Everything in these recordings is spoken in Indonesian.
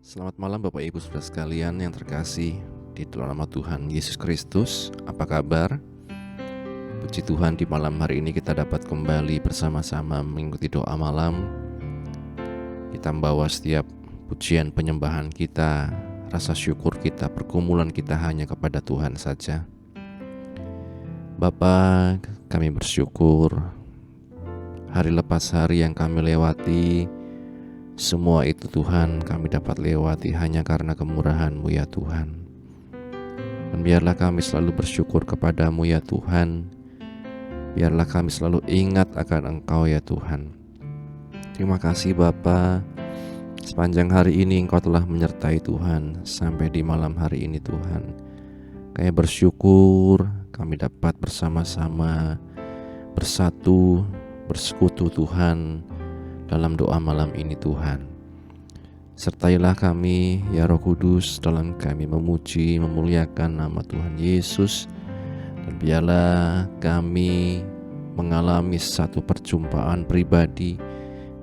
Selamat malam Bapak Ibu Saudara sekalian yang terkasih di dalam nama Tuhan Yesus Kristus. Apa kabar? Puji Tuhan, di malam hari ini kita dapat kembali bersama-sama mengikuti doa malam. Kita membawa setiap pujian penyembahan kita, rasa syukur kita, pergumulan kita hanya kepada Tuhan saja. Bapa, kami bersyukur hari lepas hari yang kami lewati, semua itu Tuhan kami dapat lewati hanya karena kemurahan-Mu ya Tuhan. Dan biarlah kami selalu bersyukur kepadamu ya Tuhan. Biarlah kami selalu ingat akan Engkau ya Tuhan. Terima kasih Bapa, sepanjang hari ini Engkau telah menyertai Tuhan sampai di malam hari ini Tuhan. Kami bersyukur kami dapat bersama-sama bersatu, bersekutu Tuhan dalam doa malam ini Tuhan. Sertailah kami ya Roh Kudus dalam kami memuji, memuliakan nama Tuhan Yesus. Dan biarlah kami mengalami satu perjumpaan pribadi,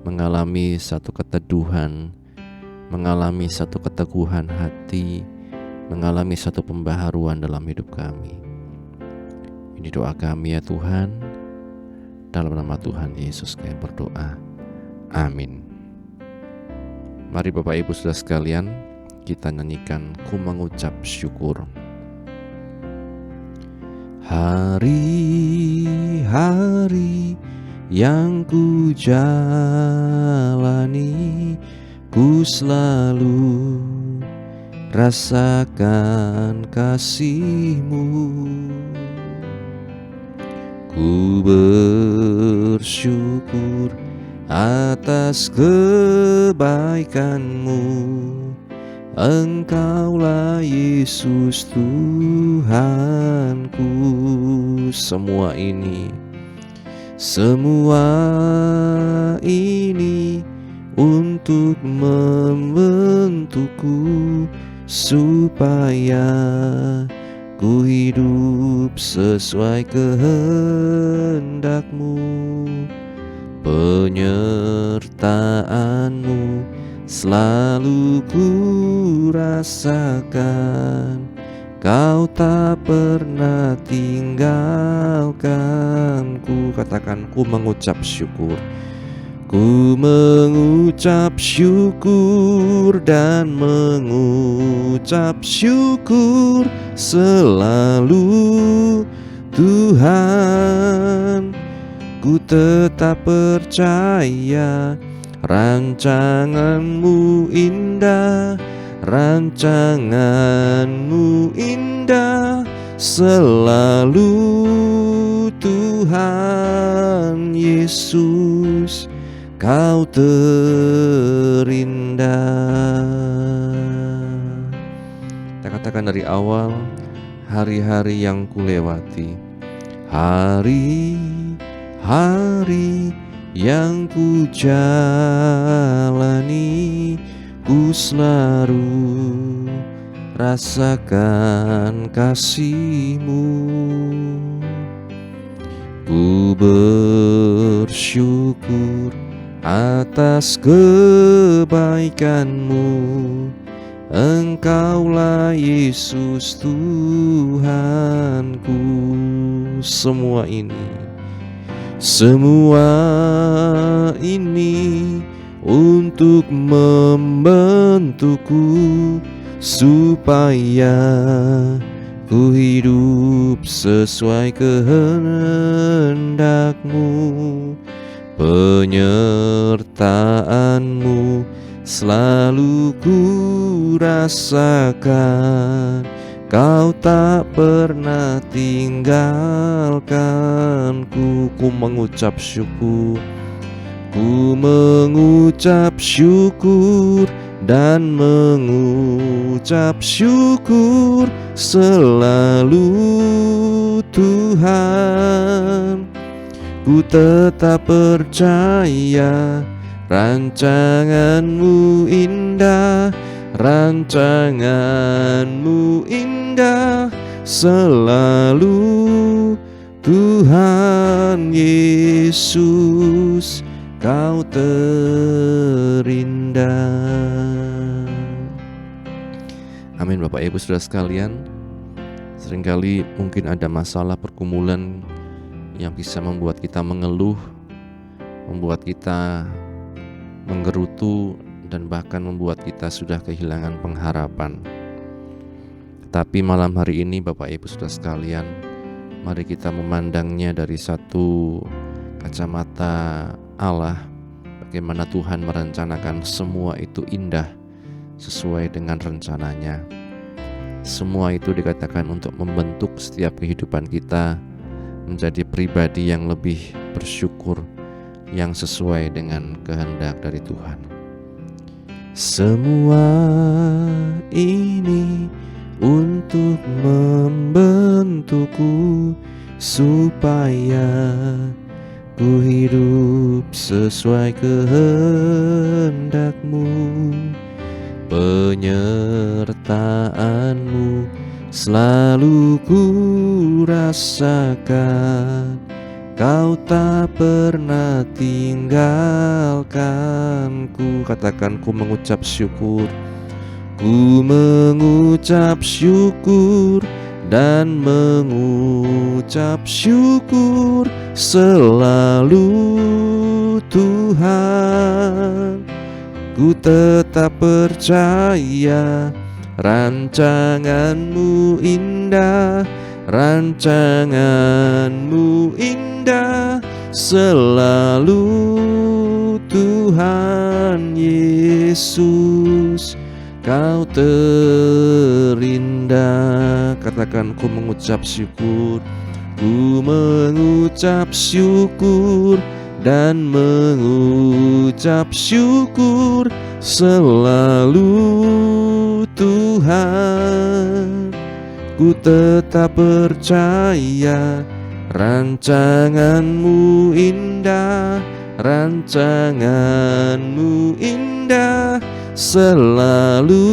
mengalami satu keteduhan, mengalami satu keteguhan hati, mengalami satu pembaharuan dalam hidup kami. Ini doa kami ya Tuhan, dalam nama Tuhan Yesus kami berdoa. Amin. Mari Bapak Ibu Saudara sekalian, kita nyanyikan Ku Mengucap Syukur. Hari-hari yang ku jalani, ku selalu rasakan kasih-Mu. Ku bersyukur atas kebaikan-Mu. Engkaulah Yesus Tuhanku. Semua ini untuk membentukku supaya ku hidup sesuai kehendak-Mu. Penyertaan-Mu selalu ku rasakan. Kau tak pernah tinggalkanku. Katakan, ku mengucap syukur. Ku mengucap syukur dan mengucap syukur selalu Tuhan. Ku tetap percaya rancangan-Mu indah, rancangan-Mu indah selalu Tuhan Yesus, Kau terindah. Kita katakan dari awal, hari-hari yang ku lewati, hari-hari yang ku jalani, ku selalu rasakan kasih-Mu. Ku bersyukur atas kebaikan-Mu. Engkaulah Yesus Tuhanku. Semua ini untuk membentukku supaya ku hidup sesuai kehendak-Mu. Penyertaan-Mu selalu ku rasakan. Kau tak pernah tinggalkanku. Ku mengucap syukur. Ku mengucap syukur dan mengucap syukur selalu Tuhan. Ku tetap percaya rancangan-Mu indah, rancangan-Mu indah selalu Tuhan Yesus, Kau terindah. Amin. Bapak Ibu Saudara sekalian, seringkali mungkin ada masalah pergumulan yang bisa membuat kita mengeluh, membuat kita menggerutu, dan bahkan membuat kita sudah kehilangan pengharapan. Tapi malam hari ini Bapak Ibu Saudara sekalian, mari kita memandangnya dari satu kacamata Allah, bagaimana Tuhan merencanakan semua itu indah sesuai dengan rencananya. Semua itu dikatakan untuk membentuk setiap kehidupan kita menjadi pribadi yang lebih bersyukur, yang sesuai dengan kehendak dari Tuhan. Semua ini untuk membentukku supaya ku hidup sesuai kehendak-Mu. Penyertaan-Mu selalu ku rasakan, Kau tak pernah tinggalkanku. Katakan, ku mengucap syukur. Ku mengucap syukur dan mengucap syukur selalu Tuhan. Ku tetap percaya rancangan-Mu indah, rancangan-Mu indah selalu Tuhan Yesus. Kau terindah. Katakan, ku mengucap syukur. Ku mengucap syukur dan mengucap syukur selalu Tuhan. Ku tetap percaya rancangan-Mu indah, rancangan-Mu indah selalu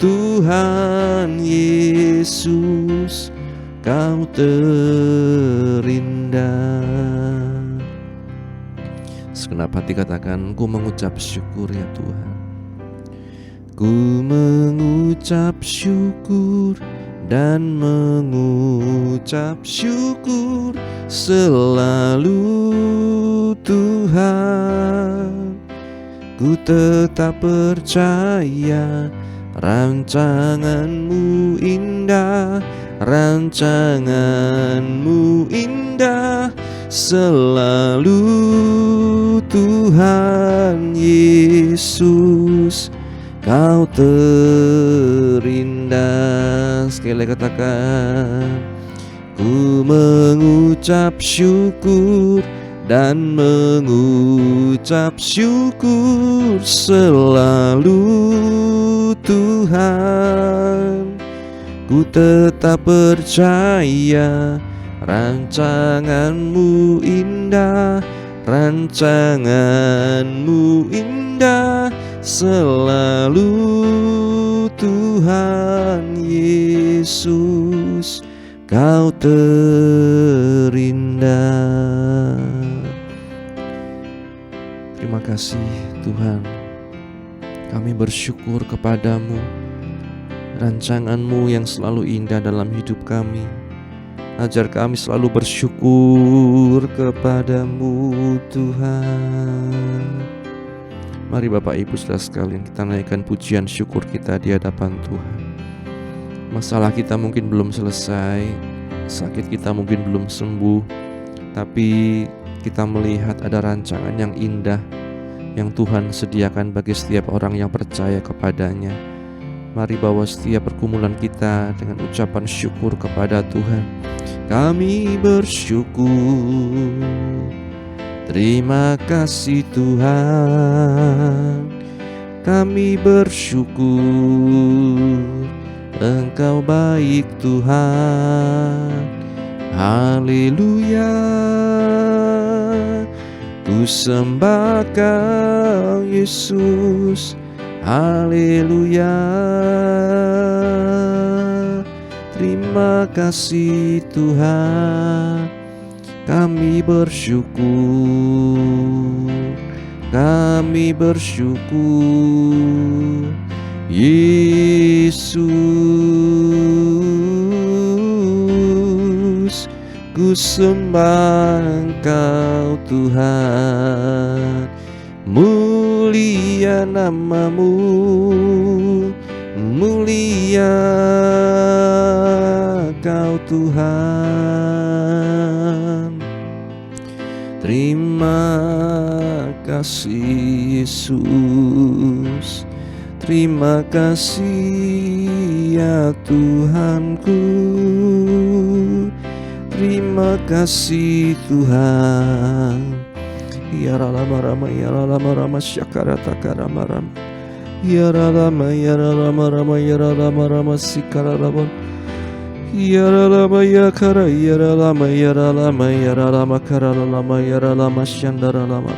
Tuhan Yesus. Kau terindah. Segenap hati katakan, ku mengucap syukur ya Tuhan. Ku mengucap syukur dan mengucap syukur selalu Tuhan. Ku tetap percaya rancangan-Mu indah, rancangan-Mu indah selalu Tuhan Yesus. Kau terindah. Sekali lagi katakan, ku mengucap syukur dan mengucap syukur selalu Tuhan. Ku tetap percaya rancangan-Mu indah, rancangan-Mu indah selalu Tuhan Yesus. Kau terindah. Terima kasih Tuhan, kami bersyukur kepadamu, rancangan-Mu yang selalu indah dalam hidup kami. Ajar kami selalu bersyukur kepadamu Tuhan. Mari Bapak Ibu Saudara sekalian, kita naikkan pujian syukur kita di hadapan Tuhan. Masalah kita mungkin belum selesai, sakit kita mungkin belum sembuh, tapi kita melihat ada rancangan yang indah yang Tuhan sediakan bagi setiap orang yang percaya kepadanya. Mari bawa setiap pergumulan kita dengan ucapan syukur kepada Tuhan. Kami bersyukur, terima kasih Tuhan. Kami bersyukur, Engkau baik Tuhan. Haleluya, ku sembah Kau Yesus. Haleluya, terima kasih Tuhan. Kami bersyukur, kami bersyukur Yesus. Yesus, ku sembah Engkau Tuhan. Mulia nama-Mu, mulia Kau Tuhan. Terima kasih Yesus, terima kasih ya Tuhanku, terima kasih Tuhan. Ya rama rama ya rama rama syakarata karama rama ya rama rama ya rama sikara rama ya rama ya kara ya rama kara rama ya rama syandara rama.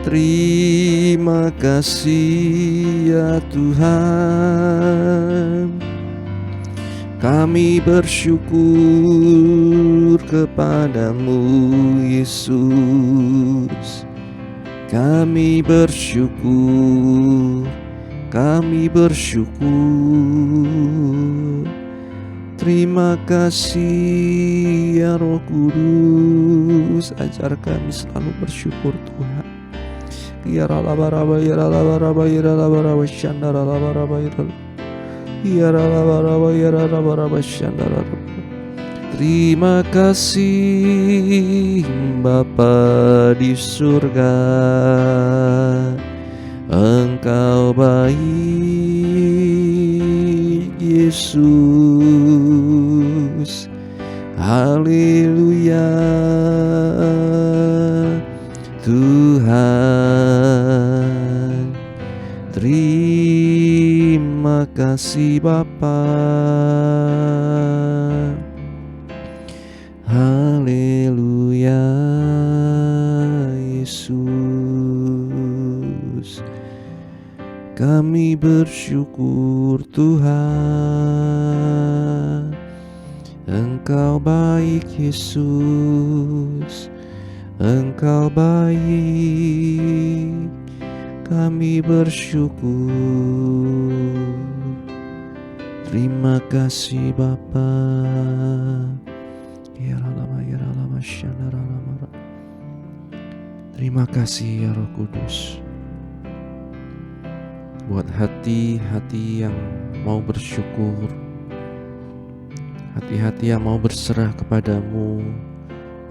Terima kasih ya Tuhan, kami bersyukur kepadamu Yesus. Kami bersyukur, kami bersyukur. Terima kasih ya Roh Kudus, ajar kami selalu bersyukur Tuhan. Ya raba ya raba ya raba syandara raba ya raba syandara. Terima kasih Bapa di surga, Engkau baik Yesus. Haleluya Tuhan. Terima kasih Bapa. Haleluya Yesus. Kami bersyukur Tuhan, Engkau baik Yesus, Engkau baik. Kami bersyukur. Terima kasih Bapa. Terima kasih ya Roh Kudus, buat hati-hati yang mau bersyukur, hati-hati yang mau berserah kepadamu,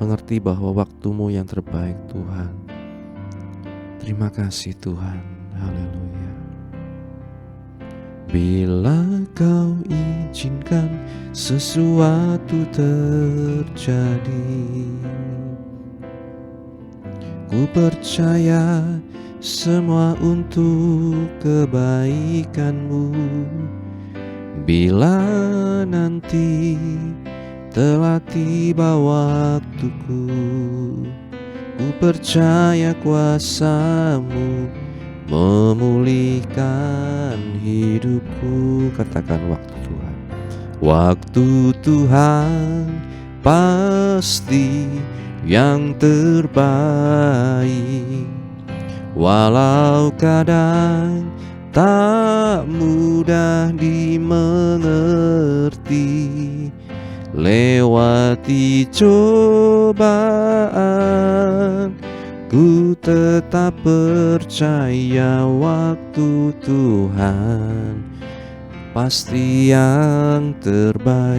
mengerti bahwa waktumu yang terbaik Tuhan. Terima kasih Tuhan. Haleluya. Bila Kau izinkan sesuatu terjadi, ku percaya semua untuk kebaikan-Mu. Bila nanti telah tiba waktuku, ku percaya kuasa-Mu memulihkan hidupku. Katakan waktu Tuhan. Waktu Tuhan pasti yang terbaik, walau kadang tak mudah dimengerti. Lewati cobaan, ku tetap percaya waktu Tuhan pasti yang terbaik.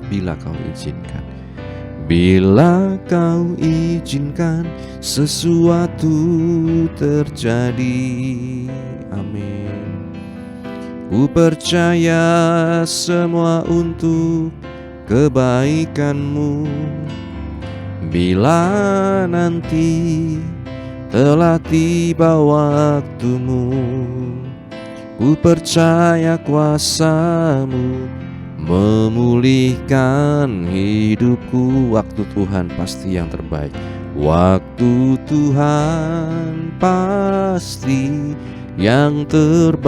Bila Kau izinkan, bila Kau izinkan sesuatu terjadi, amin. Ku percaya semua untuk kebaikan-Mu. Bila nanti telah tiba waktumu, ku percaya kuasa-Mu memulihkan hidupku. Waktu Tuhan pasti yang terbaik. Waktu Tuhan pasti yang terbaik,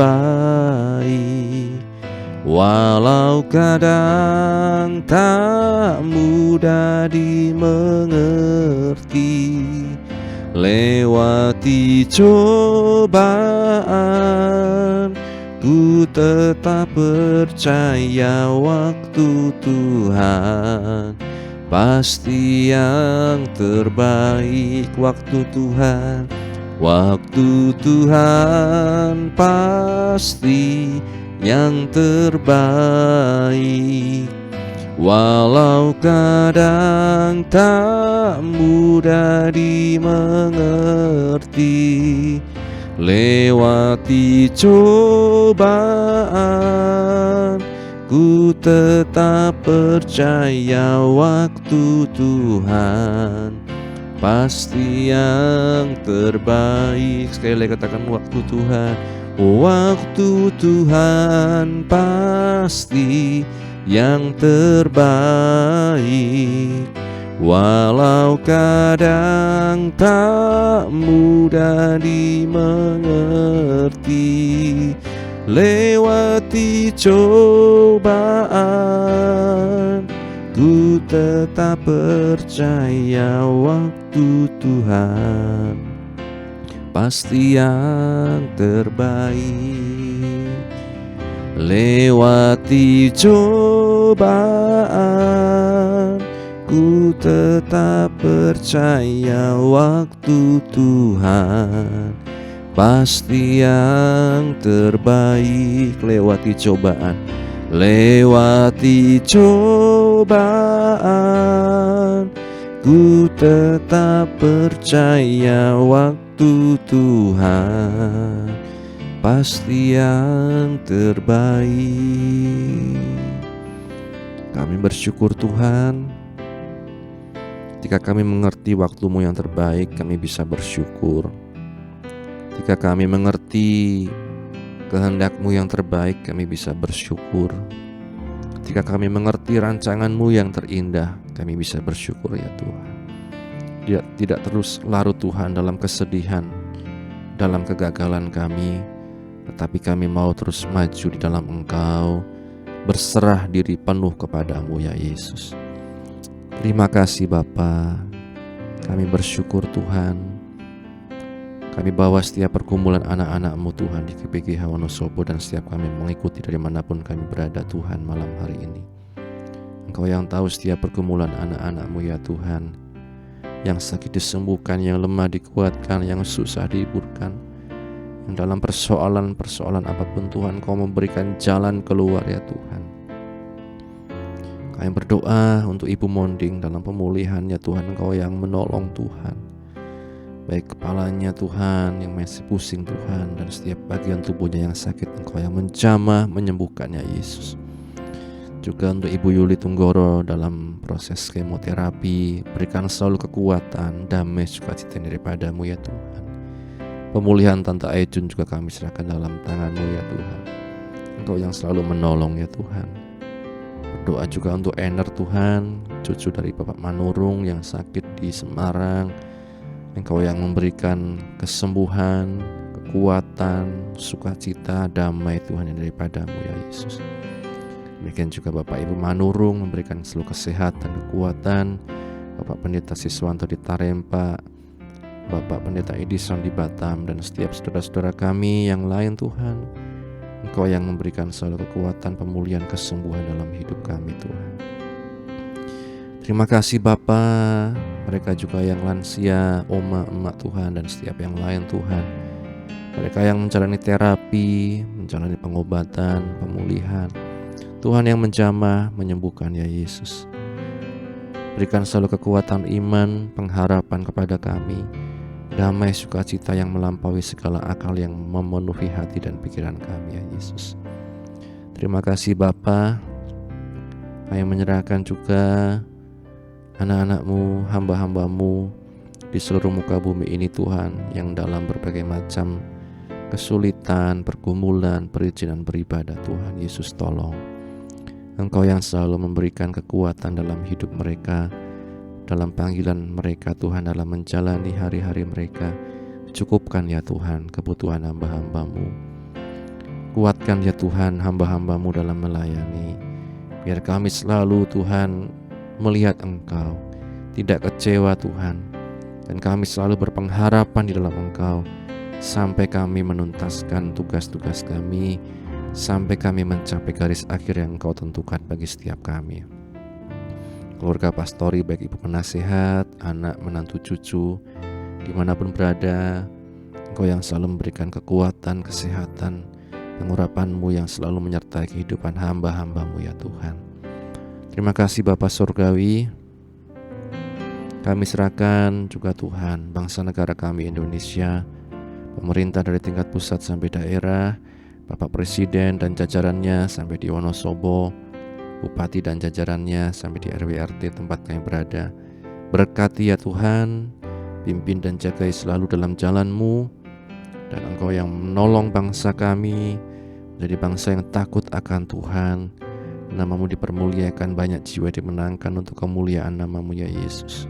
walau kadang tak mudah dimengerti. lewati cobaan, ku tetap percaya waktu Tuhan pasti yang terbaik. Waktu Tuhan, waktu Tuhan pasti yang terbaik. Walau kadang tak mudah dimengerti, lewati cobaan, ku tetap percaya waktu Tuhan pasti yang terbaik. Sekali lagi katakan, waktu Tuhan, waktu Tuhan pasti yang terbaik. Walau kadang tak mudah dimengerti, lewati cobaan, ku tetap percaya waktu Tuhan pasti yang terbaik. Lewati cobaan, ku tetap percaya waktu Tuhan pasti yang terbaik. Lewati cobaan, lewati cobaan, ku tetap percaya waktu Tuhan pasti yang terbaik. Kami bersyukur Tuhan, ketika kami mengerti waktu-Mu yang terbaik, kami bisa bersyukur. Ketika kami mengerti kehendak-Mu yang terbaik, kami bisa bersyukur. Ketika kami mengerti rancangan-Mu yang terindah, kami bisa bersyukur ya Tuhan. Tidak terus larut Tuhan dalam kesedihan, dalam kegagalan kami, tetapi kami mau terus maju di dalam Engkau, berserah diri penuh kepadamu ya Yesus. Terima kasih Bapa, kami bersyukur Tuhan. Kami bawa setiap pergumulan anak-anak-Mu Tuhan di GPGH Wonosobo, dan setiap kami mengikuti dari manapun kami berada Tuhan malam hari ini. Engkau yang tahu setiap pergumulan anak-anak-Mu ya Tuhan, yang sakit disembuhkan, yang lemah dikuatkan, yang susah dihiburkan, yang dalam persoalan-persoalan apapun Tuhan, Kau memberikan jalan keluar ya Tuhan. Kami berdoa untuk Ibu Monding dalam pemulihannya Tuhan, Engkau yang menolong Tuhan. Baik kepalanya Tuhan yang masih pusing Tuhan, dan setiap bagian tubuhnya yang sakit, Engkau yang menjamah menyembuhkannya Yesus. Juga untuk Ibu Yuli Tunggoro dalam proses kemoterapi, berikan selalu kekuatan, damai, sukacita daripada-Mu ya Tuhan. Pemulihan Tante Aijun juga kami serahkan dalam tangan-Mu ya Tuhan. Engkau yang selalu menolong ya Tuhan. Berdoa juga untuk Ener Tuhan, cucu dari Bapak Manurung yang sakit di Semarang. Engkau yang memberikan kesembuhan, kekuatan, sukacita, damai Tuhan yang daripada-Mu ya Yesus. Demikian juga Bapak Ibu Manurung memberikan seluruh kesehatan, kekuatan. Bapak Pendeta Siswanto di Tarempa, Bapak Pendeta Edison di Batam, dan setiap saudara-saudara kami yang lain Tuhan, Engkau yang memberikan selalu kekuatan, pemulihan, kesembuhan dalam hidup kami Tuhan. Terima kasih Bapa, mereka juga yang lansia, oma, emak Tuhan, dan setiap yang lain Tuhan. Mereka yang menjalani terapi, menjalani pengobatan, pemulihan, Tuhan yang menjamah, menyembuhkan ya Yesus. Berikan selalu kekuatan iman, pengharapan kepada kami, damai sukacita yang melampaui segala akal yang memenuhi hati dan pikiran kami ya Yesus. Terima kasih Bapa. Kami menyerahkan juga anak-anak-Mu, hamba-hamba-Mu di seluruh muka bumi ini Tuhan, yang dalam berbagai macam kesulitan, pergumulan, perizinan beribadah Tuhan Yesus, tolong. Engkau yang selalu memberikan kekuatan dalam hidup mereka, dalam panggilan mereka Tuhan, dalam menjalani hari-hari mereka. Cukupkan ya Tuhan kebutuhan hamba-hamba-Mu. Kuatkan ya Tuhan hamba-hamba-Mu dalam melayani. Biar kami selalu Tuhan melihat Engkau, tidak kecewa Tuhan, dan kami selalu berpengharapan di dalam Engkau sampai kami menuntaskan tugas-tugas kami, sampai kami mencapai garis akhir yang Engkau tentukan bagi setiap kami. Keluarga pastori, baik ibu penasehat, anak, menantu, cucu, dimanapun berada, Engkau yang selalu memberikan kekuatan, kesehatan, pengurapan-Mu yang selalu menyertai kehidupan hamba-hamba-Mu ya Tuhan. Terima kasih Bapa Surgawi. Kami serahkan juga Tuhan bangsa negara kami Indonesia, pemerintah dari tingkat pusat sampai daerah, Bapak Presiden dan jajarannya sampai di Wonosobo, Bupati dan jajarannya sampai di RW/RT tempat kami berada. Berkati ya Tuhan, pimpin dan jagai selalu dalam jalan-Mu, dan Engkau yang menolong bangsa kami menjadi bangsa yang takut akan Tuhan. Nama-Mu dipermuliakan, banyak jiwa dimenangkan untuk kemuliaan nama-Mu ya Yesus.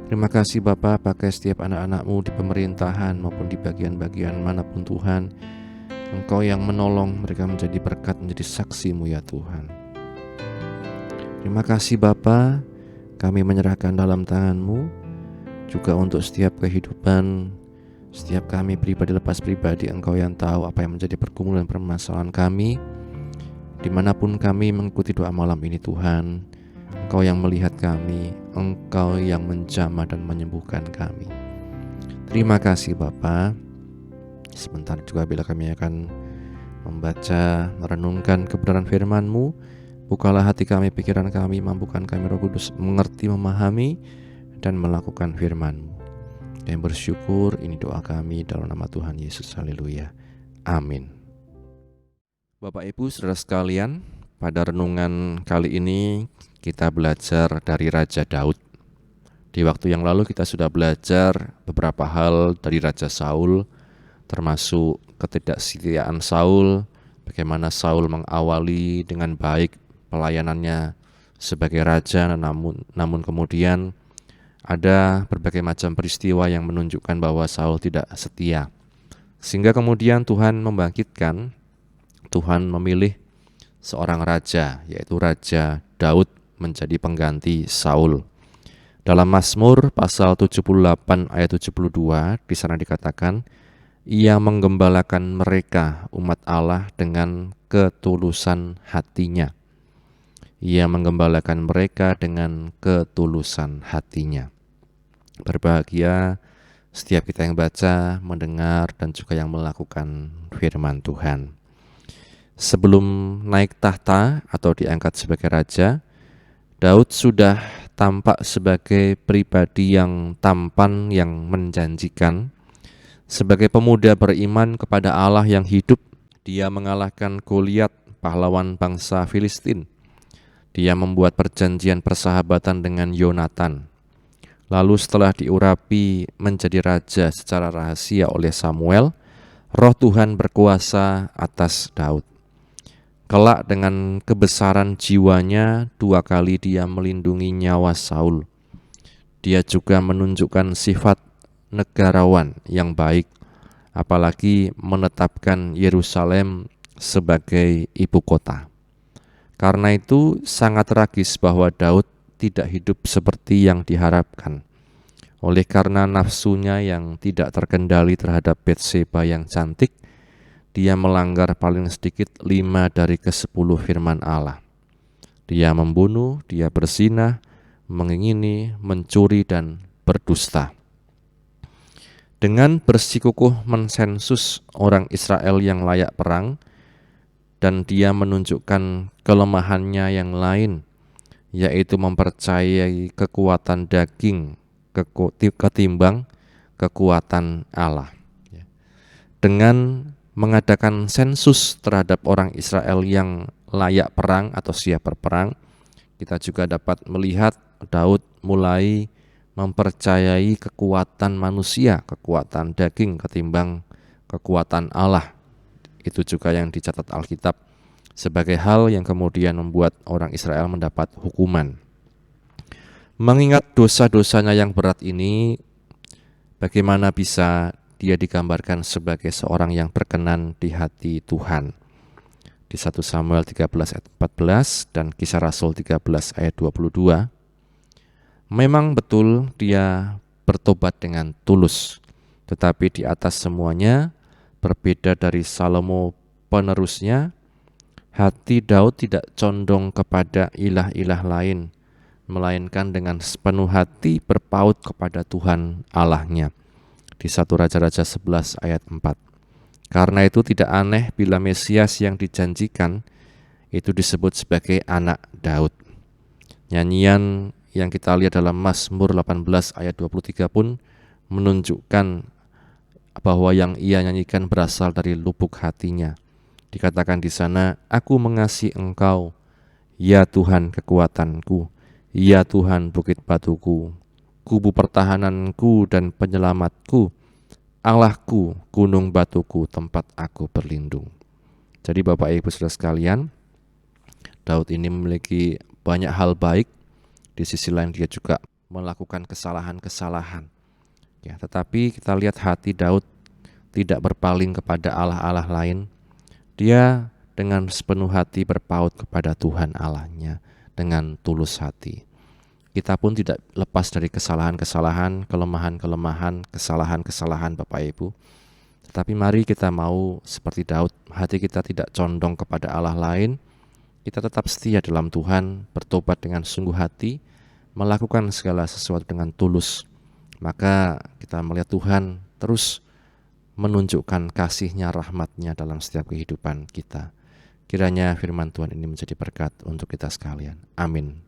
Terima kasih Bapa, pakai setiap anak-anak-Mu di pemerintahan maupun di bagian-bagian manapun Tuhan. Engkau yang menolong mereka menjadi berkat, menjadi saksi-Mu ya Tuhan. Terima kasih Bapa, kami menyerahkan dalam tangan-Mu juga untuk setiap kehidupan, setiap kami pribadi lepas pribadi. Engkau yang tahu apa yang menjadi pergumulan permasalahan kami, dimanapun kami mengikuti doa malam ini Tuhan. Engkau yang melihat kami, Engkau yang menjamah dan menyembuhkan kami. Terima kasih Bapa. Sebentar juga bila kami akan membaca, merenungkan kebenaran firman-Mu, bukalah hati kami, pikiran kami, mampukan kami Roh Kudus mengerti, memahami, dan melakukan firman-Mu. Dan bersyukur ini doa kami dalam nama Tuhan Yesus. Haleluya. Amin. Bapak Ibu saudara sekalian, pada renungan kali ini kita belajar dari Raja Daud. Di waktu yang lalu kita sudah belajar beberapa hal dari Raja Saul, termasuk ketidaksetiaan Saul, bagaimana Saul mengawali dengan baik pelayanannya sebagai raja, namun kemudian ada berbagai macam peristiwa yang menunjukkan bahwa Saul tidak setia. Sehingga kemudian Tuhan membangkitkan, Tuhan memilih seorang raja, yaitu Raja Daud menjadi pengganti Saul. Dalam Mazmur pasal 78 ayat 72 di sana dikatakan, Ia menggembalakan mereka umat Allah dengan ketulusan hatinya. Ia menggembalakan mereka dengan ketulusan hatinya. Berbahagia setiap kita yang baca, mendengar, dan juga yang melakukan firman Tuhan. Sebelum naik tahta atau diangkat sebagai raja, Daud sudah tampak sebagai pribadi yang tampan, yang menjanjikan. Sebagai pemuda beriman kepada Allah yang hidup, dia mengalahkan Goliat, pahlawan bangsa Filistin. Dia membuat perjanjian persahabatan dengan Yonatan. Lalu setelah diurapi menjadi raja secara rahasia oleh Samuel, Roh Tuhan berkuasa atas Daud. Kelak dengan kebesaran jiwanya, 2 kali dia melindungi nyawa Saul. Dia juga menunjukkan sifat negarawan yang baik, apalagi menetapkan Yerusalem sebagai ibu kota. Karena itu sangat tragis bahwa Daud tidak hidup seperti yang diharapkan. Oleh karena nafsunya yang tidak terkendali terhadap Batseba yang cantik, dia melanggar paling sedikit 5 dari ke-10 firman Allah. Dia membunuh, dia berzinah, mengingini, mencuri, dan berdusta. Dengan bersikukuh mensensus orang Israel yang layak perang, dan dia menunjukkan kelemahannya yang lain, yaitu mempercayai kekuatan daging ketimbang kekuatan Allah. Dengan mengadakan sensus terhadap orang Israel yang layak perang atau siap berperang, kita juga dapat melihat Daud mulai mempercayai kekuatan manusia, kekuatan daging ketimbang kekuatan Allah. Itu juga yang dicatat Alkitab sebagai hal yang kemudian membuat orang Israel mendapat hukuman. Mengingat dosa-dosanya yang berat ini, bagaimana bisa dia digambarkan sebagai seorang yang berkenan di hati Tuhan? Di 1 Samuel 13 ayat 14 dan Kisah Rasul 13 ayat 22, memang betul dia bertobat dengan tulus. Tetapi di atas semuanya, berbeda dari Salomo penerusnya, hati Daud tidak condong kepada ilah-ilah lain, melainkan dengan sepenuh hati berpaut kepada Tuhan Allahnya. Di 1 Raja-Raja 11 ayat 4. Karena itu tidak aneh bila Mesias yang dijanjikan itu disebut sebagai anak Daud. Nyanyian yang kita lihat dalam Mazmur 18 ayat 23 pun menunjukkan bahwa yang ia nyanyikan berasal dari lubuk hatinya. Dikatakan di sana, aku mengasihi Engkau, ya Tuhan kekuatanku, ya Tuhan bukit batuku, kubu pertahananku dan penyelamatku, Allahku, gunung batuku, tempat aku berlindung. Jadi Bapak Ibu Saudara sekalian, Daud ini memiliki banyak hal baik, di sisi lain dia juga melakukan kesalahan-kesalahan. Ya, tetapi kita lihat hati Daud tidak berpaling kepada allah-allah lain. Dia dengan sepenuh hati berpaut kepada Tuhan Allahnya dengan tulus hati. Kita pun tidak lepas dari kesalahan-kesalahan, kelemahan-kelemahan, kesalahan-kesalahan Bapak Ibu. Tetapi mari kita mau seperti Daud, hati kita tidak condong kepada Allah lain. Kita tetap setia dalam Tuhan, bertobat dengan sungguh hati, melakukan segala sesuatu dengan tulus. Maka kita melihat Tuhan terus menunjukkan kasih-Nya, rahmat-Nya dalam setiap kehidupan kita. Kiranya firman Tuhan ini menjadi berkat untuk kita sekalian. Amin.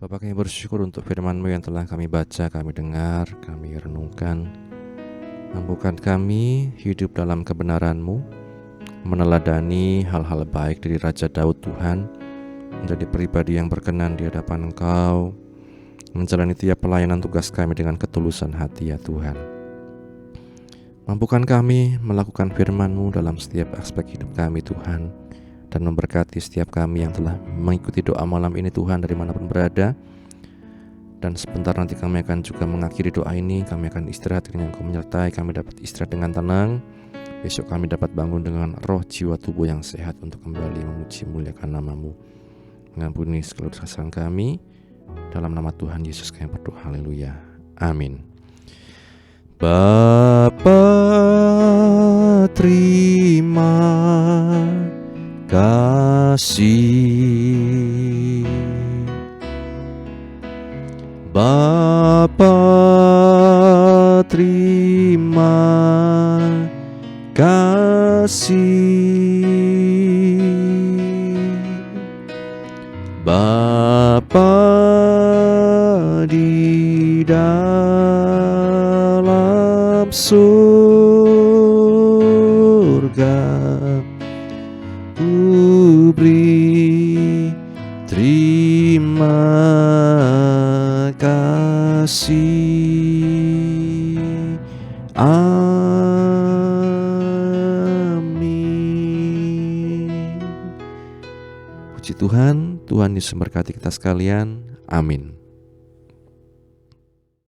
Bapak, kami bersyukur untuk firman-Mu yang telah kami baca, kami dengar, kami renungkan. Mampukan kami hidup dalam kebenaran-Mu, meneladani hal-hal baik dari Raja Daud Tuhan, menjadi pribadi yang berkenan di hadapan Engkau, menjalani tiap pelayanan tugas kami dengan ketulusan hati ya Tuhan. Mampukan kami melakukan firman-Mu dalam setiap aspek hidup kami Tuhan, dan memberkati setiap kami yang telah mengikuti doa malam ini Tuhan dari manapun berada. Dan sebentar nanti kami akan juga mengakhiri doa ini, kami akan istirahat dengan Engkau menyertai, kami dapat istirahat dengan tenang. Besok kami dapat bangun dengan roh, jiwa, tubuh yang sehat untuk kembali memuji muliakan nama-Mu. Mengampuni segala kesalahan kami, dalam nama Tuhan Yesus kami berdoa, haleluya, amin. Bapa, terima kasih. Bapa, terima kasih. Bapa di dalam surga, ku beri terima kasih. Amin. Puji Tuhan, Tuhan Yesus memberkati kita sekalian. Amin.